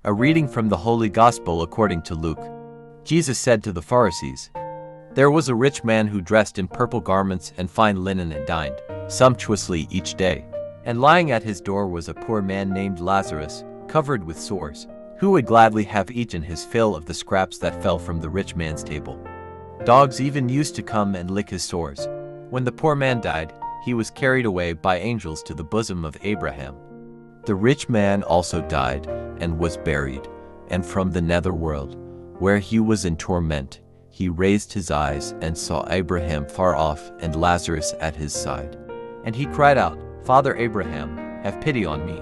A reading from the Holy Gospel according to Luke. Jesus said to the Pharisees, "There was a rich man who dressed in purple garments and fine linen and dined sumptuously each day. And lying at his door was a poor man named Lazarus, covered with sores, who would gladly have eaten his fill of the scraps that fell from the rich man's table. Dogs even used to come and lick his sores. When the poor man died, he was carried away by angels to the bosom of Abraham. The rich man also died and was buried, and from the netherworld, where he was in torment, he raised his eyes and saw Abraham far off and Lazarus at his side. And he cried out, 'Father Abraham, have pity on me.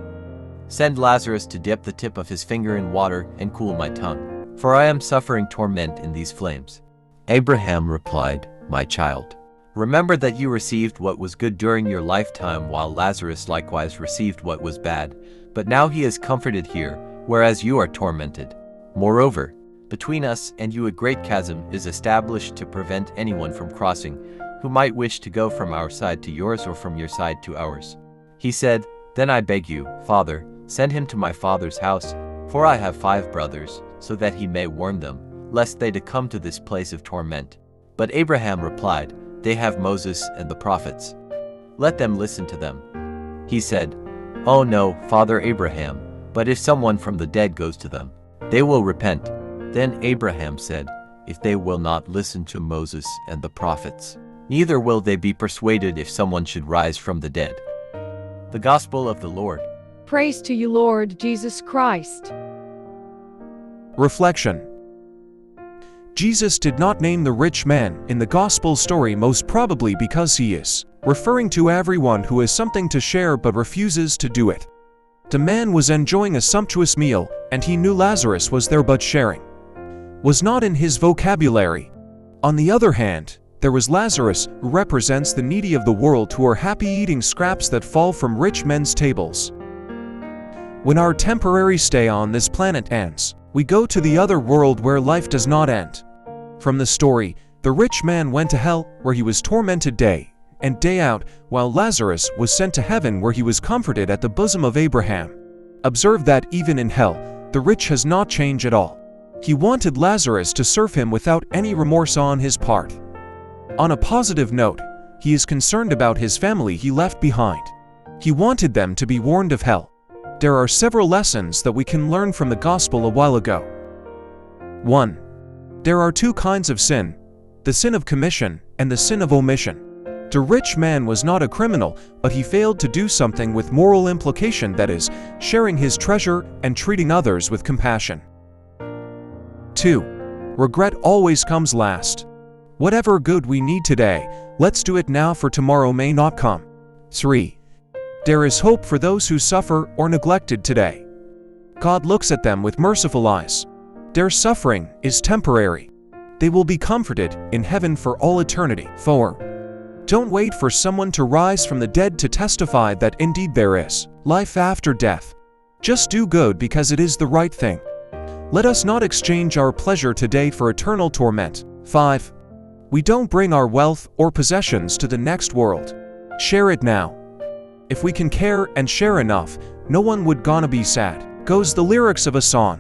Send Lazarus to dip the tip of his finger in water and cool my tongue, for I am suffering torment in these flames.' Abraham replied, 'My child, remember that you received what was good during your lifetime, while Lazarus likewise received what was bad, but now he is comforted here, whereas you are tormented. Moreover, between us and you a great chasm is established to prevent anyone from crossing, who might wish to go from our side to yours or from your side to ours.' He said, 'Then I beg you, Father, send him to my father's house, for I have 5 brothers, so that he may warn them, lest they come to this place of torment.' But Abraham replied, 'They have Moses and the prophets. Let them listen to them.' He said, 'Oh no, Father Abraham, but if someone from the dead goes to them, they will repent.' Then Abraham said, 'If they will not listen to Moses and the prophets, neither will they be persuaded if someone should rise from the dead.'" The Gospel of the Lord. Praise to you, Lord Jesus Christ. Reflection. Jesus did not name the rich man in the Gospel story, most probably because he is referring to everyone who has something to share but refuses to do it. The man was enjoying a sumptuous meal, and he knew Lazarus was there, but sharing was not in his vocabulary. On the other hand, there was Lazarus, who represents the needy of the world, who are happy eating scraps that fall from rich men's tables. When our temporary stay on this planet ends, we go to the other world where life does not end. From the story, the rich man went to hell, where he was tormented day and day out, while Lazarus was sent to heaven, where he was comforted at the bosom of Abraham. Observe that even in hell, the rich has not changed at all. He wanted Lazarus to serve him without any remorse on his part. On a positive note, he is concerned about his family he left behind. He wanted them to be warned of hell. There are several lessons that we can learn from the Gospel a while ago. 1. There are 2 kinds of sin: the sin of commission and the sin of omission. The rich man was not a criminal, but he failed to do something with moral implication, that is, sharing his treasure and treating others with compassion. 2. Regret always comes last. Whatever good we need today, let's do it now, for tomorrow may not come. 3. There is hope for those who suffer or neglected today. God looks at them with merciful eyes. Their suffering is temporary. They will be comforted in heaven for all eternity. 4. Don't wait for someone to rise from the dead to testify that indeed there is life after death. Just do good because it is the right thing. Let us not exchange our pleasure today for eternal torment. 5. We don't bring our wealth or possessions to the next world. Share it now. If we can care and share enough, no one would gonna be sad, goes the lyrics of a song.